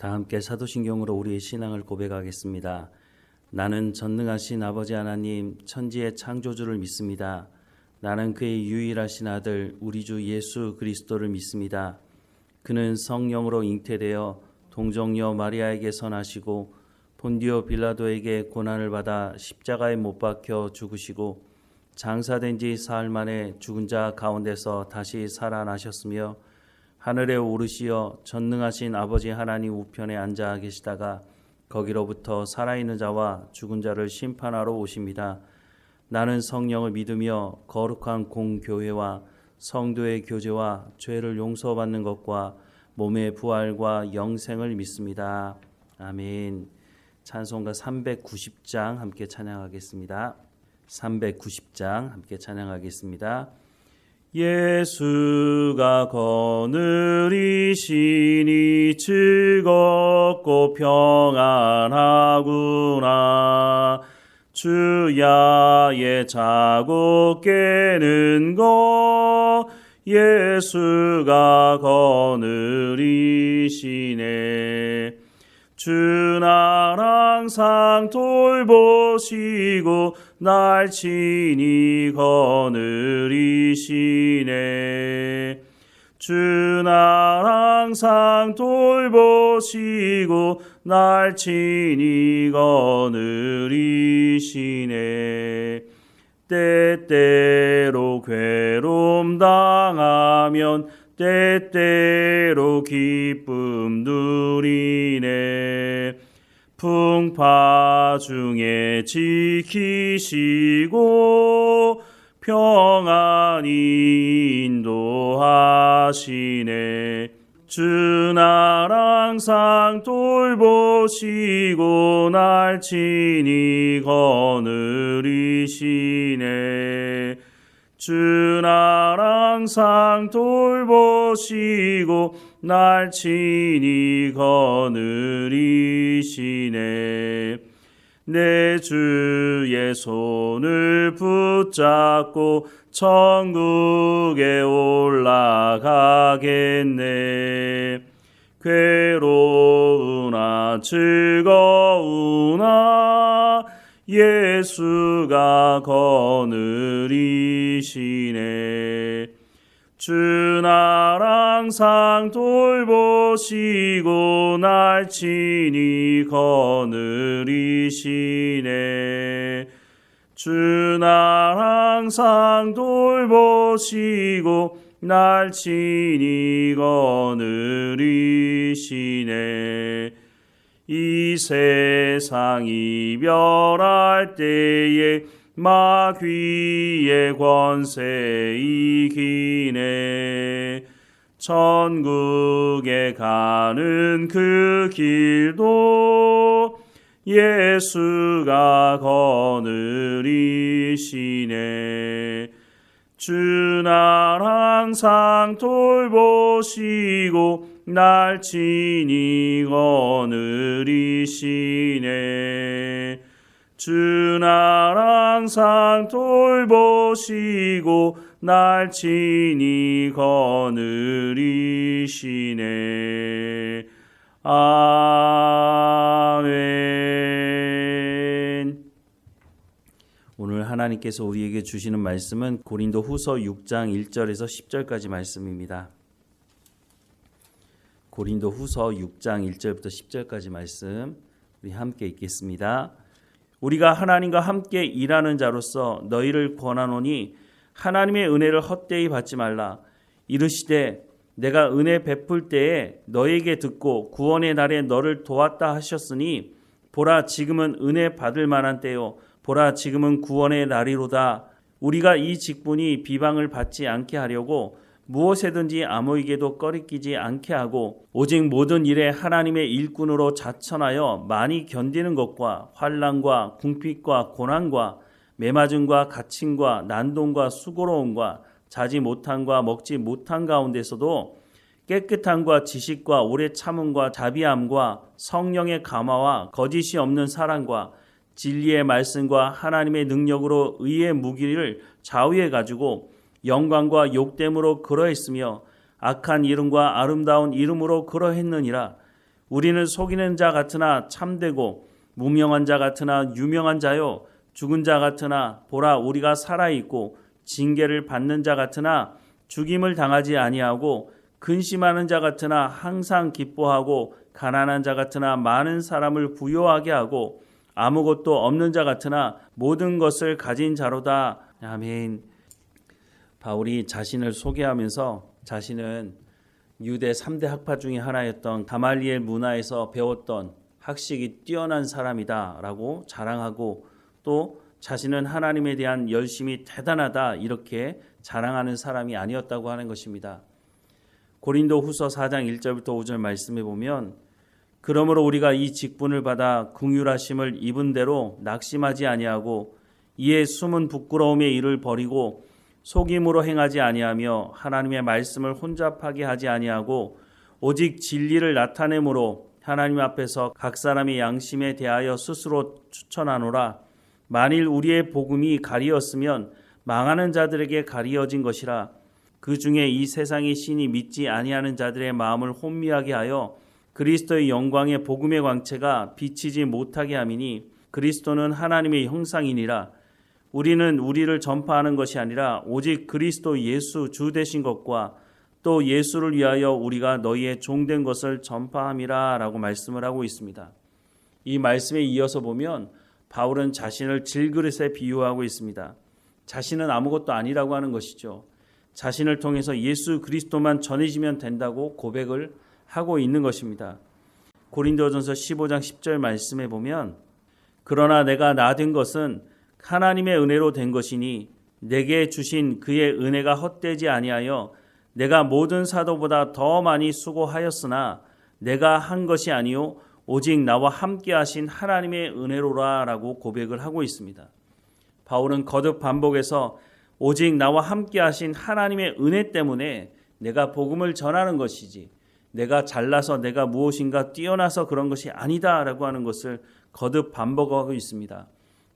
다 함께 사도신경으로 우리의 신앙을 고백하겠습니다. 나는 전능하신 아버지 하나님 천지의 창조주를 믿습니다. 나는 그의 유일하신 아들 우리 주 예수 그리스도를 믿습니다. 그는 성령으로 잉태되어 동정녀 마리아에게 선하시고 본디오 빌라도에게 고난을 받아 십자가에 못 박혀 죽으시고 장사된 지 사흘 만에 죽은 자 가운데서 다시 살아나셨으며 하늘에 오르시어 전능하신 아버지 하나님 우편에 앉아 계시다가 거기로부터 살아있는 자와 죽은 자를 심판하러 오십니다. 나는 성령을 믿으며 거룩한 공교회와 성도의 교제와 죄를 용서받는 것과 몸의 부활과 영생을 믿습니다. 아멘. 찬송가 390장 함께 찬양하겠습니다. 390장 함께 찬양하겠습니다. 예수가 거느리시니 즐겁고 평안하구나. 주야의 자고 깨는 것 예수가 거느리시네. 주 날 항상 돌보시고 날 친히 거느리시네. 주 날 항상 돌보시고 날 친히 거느리시네. 때때로 괴로움 당하면 때때로 기쁨 누리네. 풍파 중에 지키시고 평안히 인도하시네. 주 날 항상 돌보시고 날 친히 거느리시네. 주 날 항상 돌보시고 날 친히 거느리시네. 내 주의 손을 붙잡고 천국에 올라가겠네. 괴로우나 즐거우나 예수가 거느리시네. 주 날 항상 돌보시고 날 친히 거느리시네. 주 날 항상 돌보시고 날 친히 거느리시네. 이 세상 이별할 때에 마귀의 권세 이기네. 천국에 가는 그 길도 예수가 거느리시네. 주 날 항상 돌보시고 날 친히 거느리시네. 주 날 항상 돌보시고 날 친히 거느리시네. 아멘. 오늘 하나님께서 우리에게 주시는 말씀은 고린도 후서 6장 1절에서 10절까지 말씀입니다. 고린도 후서 6장 1절부터 10절까지 말씀 우리 함께 읽겠습니다. 우리가 하나님과 함께 일하는 자로서 너희를 권하노니 하나님의 은혜를 헛되이 받지 말라. 이르시되 내가 은혜 베풀 때에 너에게 듣고 구원의 날에 너를 도왔다 하셨으니 보라 지금은 은혜 받을 만한 때요 보라 지금은 구원의 날이로다. 우리가 이 직분이 비방을 받지 않게 하려고 무엇에든지 아무에게도 꺼리끼지 않게 하고 오직 모든 일에 하나님의 일꾼으로 자천하여 많이 견디는 것과 환난과 궁핍과 고난과 매맞음과 갇힘과 난동과 수고로움과 자지 못함과 먹지 못한 가운데서도 깨끗함과 지식과 오래 참음과 자비함과 성령의 감화와 거짓이 없는 사랑과 진리의 말씀과 하나님의 능력으로 의의 무기를 좌우해 가지고 영광과 욕됨으로 그러했으며 악한 이름과 아름다운 이름으로 그러했느니라. 우리는 속이는 자 같으나 참되고 무명한 자 같으나 유명한 자요 죽은 자 같으나 보라 우리가 살아있고 징계를 받는 자 같으나 죽임을 당하지 아니하고 근심하는 자 같으나 항상 기뻐하고 가난한 자 같으나 많은 사람을 부요하게 하고 아무것도 없는 자 같으나 모든 것을 가진 자로다. 아멘. 바울이 자신을 소개하면서 자신은 유대 3대 학파 중에 하나였던 가말리엘 문화에서 배웠던 학식이 뛰어난 사람이다 라고 자랑하고 또 자신은 하나님에 대한 열심이 대단하다 이렇게 자랑하는 사람이 아니었다고 하는 것입니다. 고린도 후서 4장 1절부터 5절 말씀해 보면 그러므로 우리가 이 직분을 받아 긍휼하심을 입은 대로 낙심하지 아니하고 이에 숨은 부끄러움의 일을 버리고 속임으로 행하지 아니하며 하나님의 말씀을 혼잡하게 하지 아니하고 오직 진리를 나타내므로 하나님 앞에서 각 사람의 양심에 대하여 스스로 추천하노라. 만일 우리의 복음이 가리었으면 망하는 자들에게 가리어진 것이라. 그 중에 이 세상의 신이 믿지 아니하는 자들의 마음을 혼미하게 하여 그리스도의 영광의 복음의 광채가 비치지 못하게 함이니 그리스도는 하나님의 형상이니라. 우리는 우리를 전파하는 것이 아니라 오직 그리스도 예수 주 되신 것과 또 예수를 위하여 우리가 너희의 종된 것을 전파함이라 라고 말씀을 하고 있습니다. 이 말씀에 이어서 보면 바울은 자신을 질그릇에 비유하고 있습니다. 자신은 아무것도 아니라고 하는 것이죠. 자신을 통해서 예수 그리스도만 전해지면 된다고 고백을 하고 있는 것입니다. 고린도전서 15장 10절 말씀에 보면 그러나 내가 나 된 것은 하나님의 은혜로 된 것이니 내게 주신 그의 은혜가 헛되지 아니하여 내가 모든 사도보다 더 많이 수고하였으나 내가 한 것이 아니요 오직 나와 함께 하신 하나님의 은혜로라 라고 고백을 하고 있습니다. 바울은 거듭 반복해서 오직 나와 함께 하신 하나님의 은혜 때문에 내가 복음을 전하는 것이지 내가 잘나서 내가 무엇인가 뛰어나서 그런 것이 아니다 라고 하는 것을 거듭 반복하고 있습니다.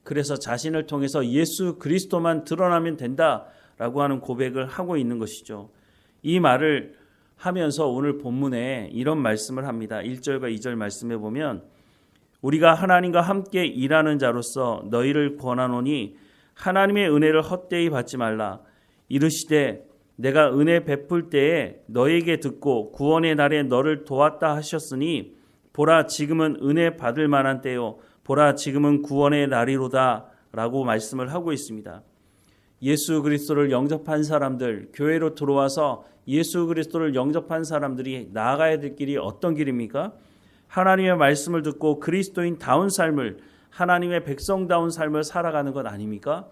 그래서 자신을 통해서 예수 그리스도만 드러나면 된다라고 하는 고백을 하고 있는 것이죠. 이 말을 하면서 오늘 본문에 이런 말씀을 합니다. 1절과 2절 말씀에 보면 우리가 하나님과 함께 일하는 자로서 너희를 권하노니 하나님의 은혜를 헛되이 받지 말라. 이르시되 내가 은혜 베풀 때에 너에게 듣고 구원의 날에 너를 도왔다 하셨으니 보라 지금은 은혜 받을 만한 때요 보라 지금은 구원의 날이로다 라고 말씀을 하고 있습니다. 예수 그리스도를 영접한 사람들, 교회로 들어와서 예수 그리스도를 영접한 사람들이 나아가야 될 길이 어떤 길입니까? 하나님의 말씀을 듣고 그리스도인다운 삶을, 하나님의 백성다운 삶을 살아가는 것 아닙니까?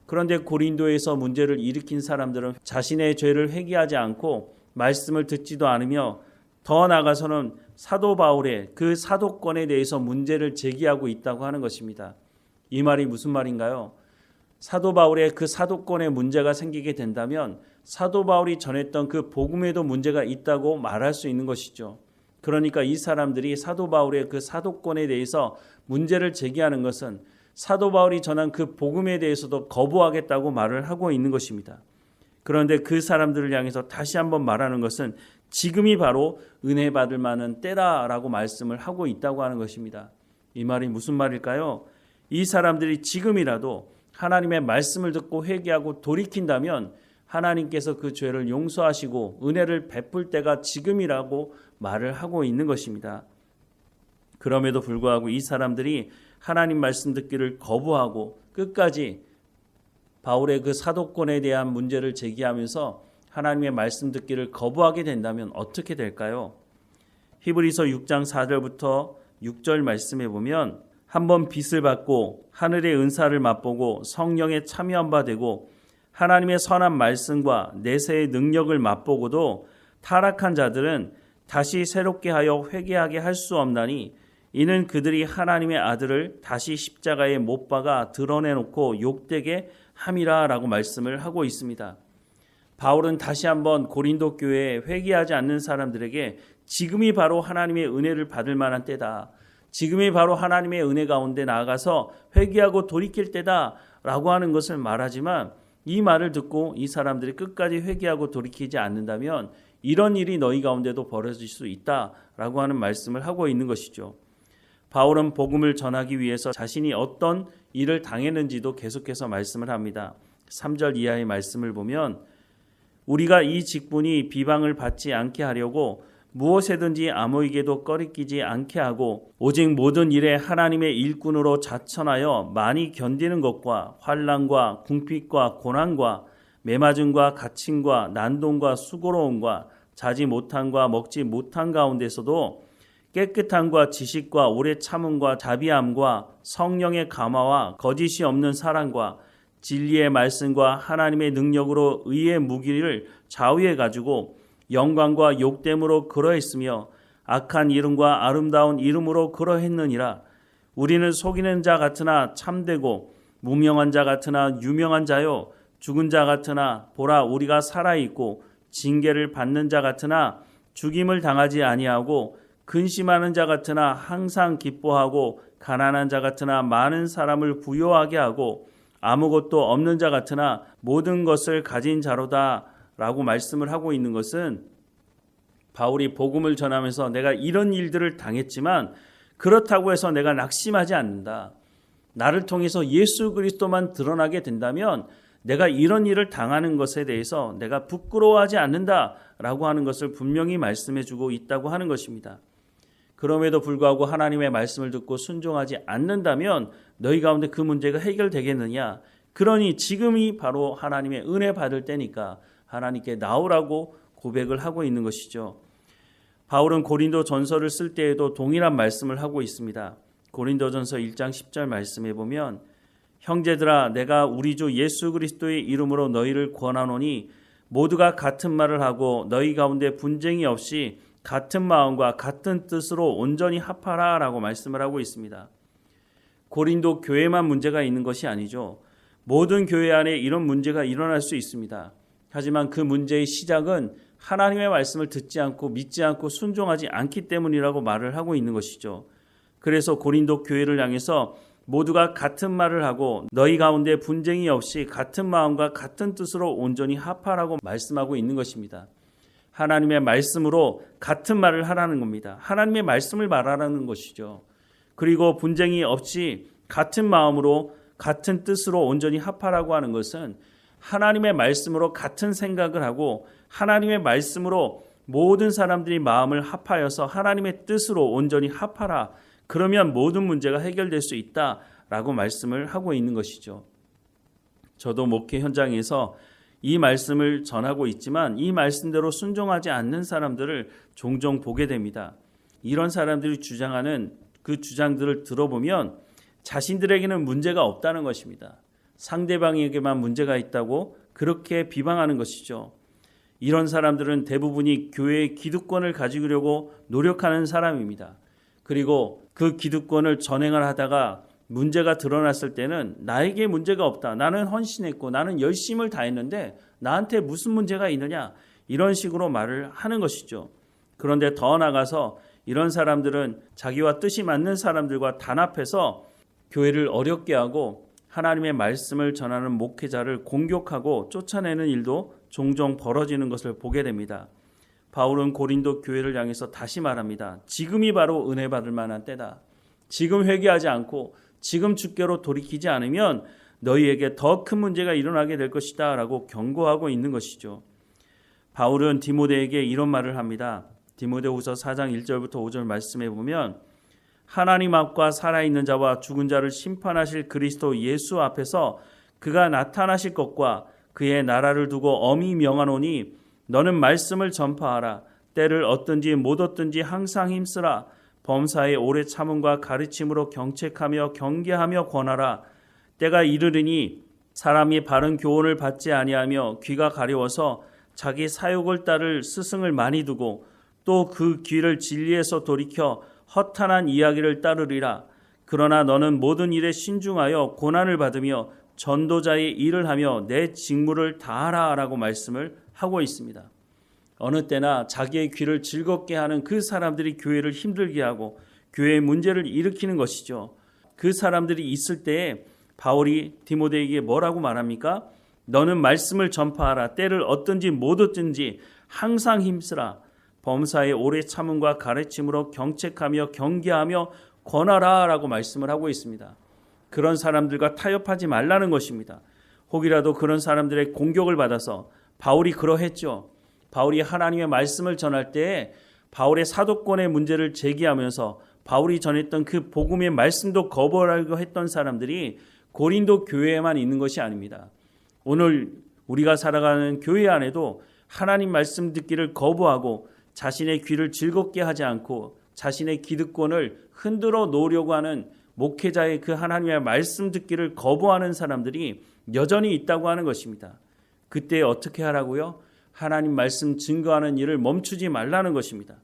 그런데 고린도에서 문제를 일으킨 사람들은 자신의 죄를 회개하지 않고 말씀을 듣지도 않으며 더 나아가서는 사도 바울의 그 사도권에 대해서 문제를 제기하고 있다고 하는 것입니다. 이 말이 무슨 말인가요? 사도 바울의 그 사도권에 문제가 생기게 된다면 사도 바울이 전했던 그 복음에도 문제가 있다고 말할 수 있는 것이죠. 그러니까 이 사람들이 사도 바울의 그 사도권에 대해서 문제를 제기하는 것은 사도 바울이 전한 그 복음에 대해서도 거부하겠다고 말을 하고 있는 것입니다. 그런데 그 사람들을 향해서 다시 한번 말하는 것은 지금이 바로 은혜 받을 만한 때다라고 말씀을 하고 있다고 하는 것입니다. 이 말이 무슨 말일까요? 이 사람들이 지금이라도 하나님의 말씀을 듣고 회개하고 돌이킨다면 하나님께서 그 죄를 용서하시고 은혜를 베풀 때가 지금이라고 말을 하고 있는 것입니다. 그럼에도 불구하고 이 사람들이 하나님 말씀 듣기를 거부하고 끝까지 바울의 그 사도권에 대한 문제를 제기하면서 하나님의 말씀 듣기를 거부하게 된다면 어떻게 될까요? 히브리서 6장 4절부터 6절 말씀에 보면 한번 빚을 받고 하늘의 은사를 맛보고 성령에 참여한 바 되고 하나님의 선한 말씀과 내세의 능력을 맛보고도 타락한 자들은 다시 새롭게 하여 회개하게 할 수 없나니 이는 그들이 하나님의 아들을 다시 십자가에 못 박아 드러내놓고 욕되게 함이라 라고 말씀을 하고 있습니다. 바울은 다시 한번 고린도 교회에 회개하지 않는 사람들에게 지금이 바로 하나님의 은혜를 받을 만한 때다. 지금이 바로 하나님의 은혜 가운데 나아가서 회개하고 돌이킬 때다 라고 하는 것을 말하지만 이 말을 듣고 이 사람들이 끝까지 회개하고 돌이키지 않는다면 이런 일이 너희 가운데도 벌어질 수 있다라고 하는 말씀을 하고 있는 것이죠. 바울은 복음을 전하기 위해서 자신이 어떤 일을 당했는지도 계속해서 말씀을 합니다. 3절 이하의 말씀을 보면 우리가 이 직분이 비방을 받지 않게 하려고 무엇에든지 아무에게도 꺼리끼지 않게 하고 오직 모든 일에 하나님의 일꾼으로 자천하여 많이 견디는 것과 환난과 궁핍과 고난과 매맞음과 갇힘과 난동과 수고로움과 자지 못함과 먹지 못한 가운데서도 깨끗함과 지식과 오래 참음과 자비함과 성령의 감화와 거짓이 없는 사랑과 진리의 말씀과 하나님의 능력으로 의의 무기를 좌우해 가지고 영광과 욕됨으로 그러했으며 악한 이름과 아름다운 이름으로 그러했느니라. 우리는 속이는 자 같으나 참되고 무명한 자 같으나 유명한 자요 죽은 자 같으나 보라 우리가 살아있고 징계를 받는 자 같으나 죽임을 당하지 아니하고 근심하는 자 같으나 항상 기뻐하고 가난한 자 같으나 많은 사람을 부요하게 하고 아무것도 없는 자 같으나 모든 것을 가진 자로다 라고 말씀을 하고 있는 것은 바울이 복음을 전하면서 내가 이런 일들을 당했지만 그렇다고 해서 내가 낙심하지 않는다. 나를 통해서 예수 그리스도만 드러나게 된다면 내가 이런 일을 당하는 것에 대해서 내가 부끄러워하지 않는다라고 하는 것을 분명히 말씀해 주고 있다고 하는 것입니다. 그럼에도 불구하고 하나님의 말씀을 듣고 순종하지 않는다면 너희 가운데 그 문제가 해결되겠느냐? 그러니 지금이 바로 하나님의 은혜 받을 때니까 하나님께 나오라고 고백을 하고 있는 것이죠. 바울은 고린도 전서를 쓸 때에도 동일한 말씀을 하고 있습니다. 고린도전서 1장 10절 말씀에 보면 형제들아 내가 우리 주 예수 그리스도의 이름으로 너희를 권하노니 모두가 같은 말을 하고 너희 가운데 분쟁이 없이 같은 마음과 같은 뜻으로 온전히 합하라 라고 말씀을 하고 있습니다. 고린도 교회만 문제가 있는 것이 아니죠. 모든 교회 안에 이런 문제가 일어날 수 있습니다. 하지만 그 문제의 시작은 하나님의 말씀을 듣지 않고 믿지 않고 순종하지 않기 때문이라고 말을 하고 있는 것이죠. 그래서 고린도 교회를 향해서 모두가 같은 말을 하고 너희 가운데 분쟁이 없이 같은 마음과 같은 뜻으로 온전히 합하라고 말씀하고 있는 것입니다. 하나님의 말씀으로 같은 말을 하라는 겁니다. 하나님의 말씀을 말하라는 것이죠. 그리고 분쟁이 없이 같은 마음으로 같은 뜻으로 온전히 합하라고 하는 것은 하나님의 말씀으로 같은 생각을 하고 하나님의 말씀으로 모든 사람들이 마음을 합하여서 하나님의 뜻으로 온전히 합하라. 그러면 모든 문제가 해결될 수 있다라고 말씀을 하고 있는 것이죠. 저도 목회 현장에서 이 말씀을 전하고 있지만 이 말씀대로 순종하지 않는 사람들을 종종 보게 됩니다. 이런 사람들이 주장하는 그 주장들을 들어보면 자신들에게는 문제가 없다는 것입니다. 상대방에게만 문제가 있다고 그렇게 비방하는 것이죠. 이런 사람들은 대부분이 교회의 기득권을 가지려고 노력하는 사람입니다. 그리고 그 기득권을 전행을 하다가 문제가 드러났을 때는 나에게 문제가 없다. 나는 헌신했고 나는 열심을 다했는데 나한테 무슨 문제가 있느냐. 이런 식으로 말을 하는 것이죠. 그런데 더 나아가서 이런 사람들은 자기와 뜻이 맞는 사람들과 단합해서 교회를 어렵게 하고 하나님의 말씀을 전하는 목회자를 공격하고 쫓아내는 일도 종종 벌어지는 것을 보게 됩니다. 바울은 고린도 교회를 향해서 다시 말합니다. 지금이 바로 은혜 받을 만한 때다. 지금 회개하지 않고 지금 주께로 돌이키지 않으면 너희에게 더 큰 문제가 일어나게 될 것이다 라고 경고하고 있는 것이죠. 바울은 디모데에게 이런 말을 합니다. 디모데후서 4장 1절부터 5절 말씀해 보면 하나님 앞과 살아있는 자와 죽은 자를 심판하실 그리스도 예수 앞에서 그가 나타나실 것과 그의 나라를 두고 엄히 명하노니 너는 말씀을 전파하라. 때를 얻든지 못 얻든지 항상 힘쓰라. 범사의 오래 참음과 가르침으로 경책하며 경계하며 권하라. 때가 이르리니 사람이 바른 교훈을 받지 아니하며 귀가 가려워서 자기 사욕을 따를 스승을 많이 두고 또 그 귀를 진리에서 돌이켜 허탄한 이야기를 따르리라. 그러나 너는 모든 일에 신중하여 고난을 받으며 전도자의 일을 하며 내 직무를 다하라 라고 말씀을 하고 있습니다. 어느 때나 자기의 귀를 즐겁게 하는 그 사람들이 교회를 힘들게 하고 교회의 문제를 일으키는 것이죠. 그 사람들이 있을 때에 바울이 디모데에게 뭐라고 말합니까? 너는 말씀을 전파하라. 때를 얻든지 못 얻든지 항상 힘쓰라. 범사에 오래 참음과 가르침으로 경책하며 경계하며 권하라 라고 말씀을 하고 있습니다. 그런 사람들과 타협하지 말라는 것입니다. 혹이라도 그런 사람들의 공격을 받아서 바울이 그러했죠. 바울이 하나님의 말씀을 전할 때 바울의 사도권의 문제를 제기하면서 바울이 전했던 그 복음의 말씀도 거부하려고 했던 사람들이 고린도 교회에만 있는 것이 아닙니다. 오늘 우리가 살아가는 교회 안에도 하나님 말씀 듣기를 거부하고 자신의 귀를 즐겁게 하지 않고 자신의 기득권을 흔들어 놓으려고 하는 목회자의 그 하나님의 말씀 듣기를 거부하는 사람들이 여전히 있다고 하는 것입니다. 그때 어떻게 하라고요? 하나님 말씀 증거하는 일을 멈추지 말라는 것입니다.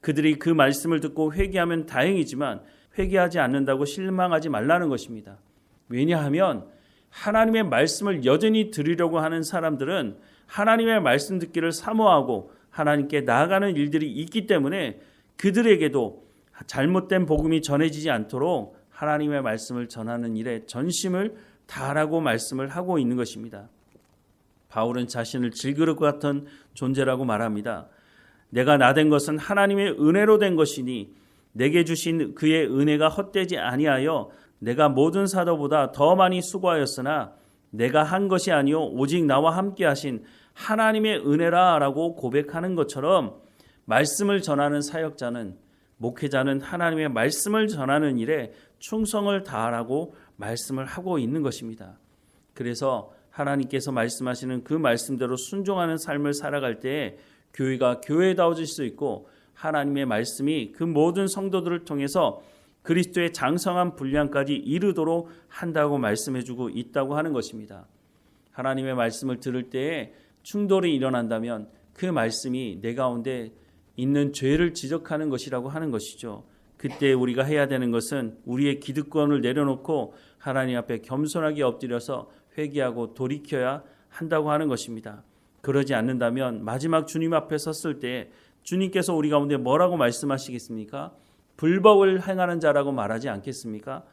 그들이 그 말씀을 듣고 회개하면 다행이지만 회개하지 않는다고 실망하지 말라는 것입니다. 왜냐하면 하나님의 말씀을 여전히 들으려고 하는 사람들은 하나님의 말씀 듣기를 사모하고 하나님께 나아가는 일들이 있기 때문에 그들에게도 잘못된 복음이 전해지지 않도록 하나님의 말씀을 전하는 일에 전심을 다하라고 말씀을 하고 있는 것입니다. 바울은 자신을 질그릇 같은 존재라고 말합니다. 내가 나된 것은 하나님의 은혜로 된 것이니 내게 주신 그의 은혜가 헛되지 아니하여 내가 모든 사도보다 더 많이 수고하였으나 내가 한 것이 아니요 오직 나와 함께 하신 하나님의 은혜라라고 고백하는 것처럼 말씀을 전하는 사역자는 목회자는 하나님의 말씀을 전하는 일에 충성을 다하라고 말씀을 하고 있는 것입니다. 그래서 하나님께서 말씀하시는 그 말씀대로 순종하는 삶을 살아갈 때 교회가 교회다워질 수 있고 하나님의 말씀이 그 모든 성도들을 통해서 그리스도의 장성한 분량까지 이르도록 한다고 말씀해주고 있다고 하는 것입니다. 하나님의 말씀을 들을 때에 충돌이 일어난다면 그 말씀이 내 가운데 있는 죄를 지적하는 것이라고 하는 것이죠. 그때 우리가 해야 되는 것은 우리의 기득권을 내려놓고 하나님 앞에 겸손하게 엎드려서 회개하고 돌이켜야 한다고 하는 것입니다. 그러지 않는다면 마지막 주님 앞에 섰을 때 주님께서 우리 가운데 뭐라고 말씀하시겠습니까? 불법을 행하는 자라고 말하지 않겠습니까?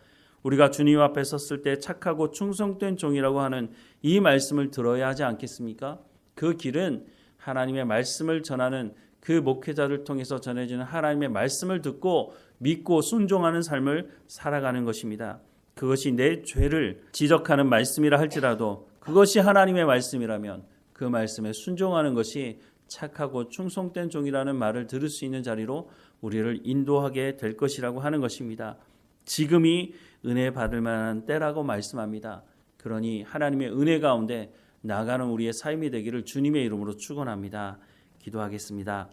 우리가 주님 앞에 섰을 때 착하고 충성된 종이라고 하는 이 말씀을 들어야 하지 않겠습니까? 그 길은 하나님의 말씀을 전하는 그 목회자를 통해서 전해지는 하나님의 말씀을 듣고 믿고 순종하는 삶을 살아가는 것입니다. 그것이 내 죄를 지적하는 말씀이라 할지라도 그것이 하나님의 말씀이라면 그 말씀에 순종하는 것이 착하고 충성된 종이라는 말을 들을 수 있는 자리로 우리를 인도하게 될 것이라고 하는 것입니다. 지금이 은혜 받을 만한 때라고 말씀합니다. 그러니 하나님의 은혜 가운데 나아가는 우리의 삶이 되기를 주님의 이름으로 축원합니다. 기도하겠습니다.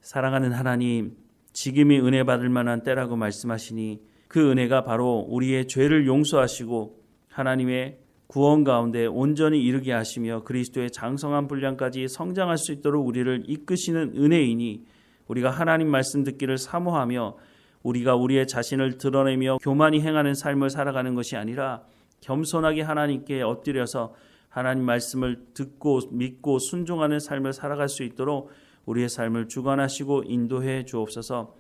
사랑하는 하나님, 지금이 은혜 받을 만한 때라고 말씀하시니 그 은혜가 바로 우리의 죄를 용서하시고 하나님의 구원 가운데 온전히 이르게 하시며 그리스도의 장성한 분량까지 성장할 수 있도록 우리를 이끄시는 은혜이니 우리가 하나님 말씀 듣기를 사모하며 우리가 우리의 자신을 드러내며 교만히 행하는 삶을 살아가는 것이 아니라 겸손하게 하나님께 엎드려서 하나님 말씀을 듣고 믿고 순종하는 삶을 살아갈 수 있도록 우리의 삶을 주관하시고 인도해 주옵소서.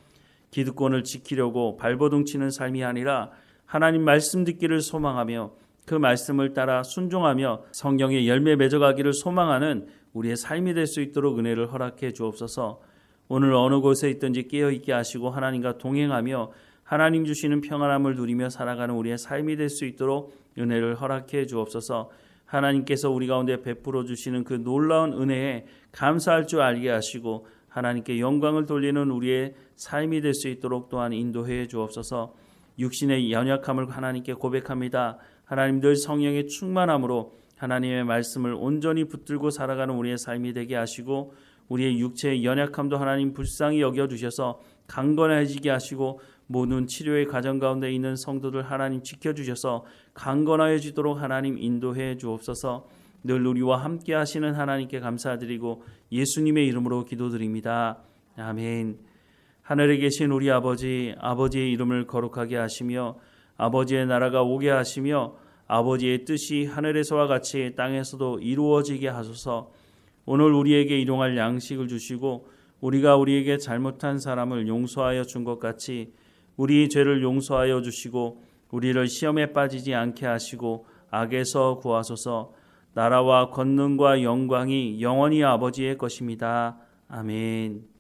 기득권을 지키려고 발버둥 치는 삶이 아니라 하나님 말씀 듣기를 소망하며 그 말씀을 따라 순종하며 성경의 열매 맺어가기를 소망하는 우리의 삶이 될 수 있도록 은혜를 허락해 주옵소서. 오늘 어느 곳에 있든지 깨어있게 하시고 하나님과 동행하며 하나님 주시는 평안함을 누리며 살아가는 우리의 삶이 될 수 있도록 은혜를 허락해 주옵소서. 하나님께서 우리 가운데 베풀어 주시는 그 놀라운 은혜에 감사할 줄 알게 하시고 하나님께 영광을 돌리는 우리의 삶이 될 수 있도록 또한 인도해 주옵소서. 육신의 연약함을 하나님께 고백합니다. 하나님 늘 성령의 충만함으로 하나님의 말씀을 온전히 붙들고 살아가는 우리의 삶이 되게 하시고 우리의 육체의 연약함도 하나님 불쌍히 여겨주셔서 강건해지게 하시고 모든 치료의 과정 가운데 있는 성도들 하나님 지켜주셔서 강건하여지도록 하나님 인도해 주옵소서. 늘 우리와 함께 하시는 하나님께 감사드리고 예수님의 이름으로 기도드립니다. 아멘. 하늘에 계신 우리 아버지, 아버지의 이름을 거룩하게 하시며 아버지의 나라가 오게 하시며 아버지의 뜻이 하늘에서와 같이 땅에서도 이루어지게 하소서. 오늘 우리에게 일용할 양식을 주시고 우리가 우리에게 잘못한 사람을 용서하여 준 것 같이 우리 죄를 용서하여 주시고 우리를 시험에 빠지지 않게 하시고 악에서 구하소서. 나라와 권능과 영광이 영원히 아버지의 것입니다. 아멘.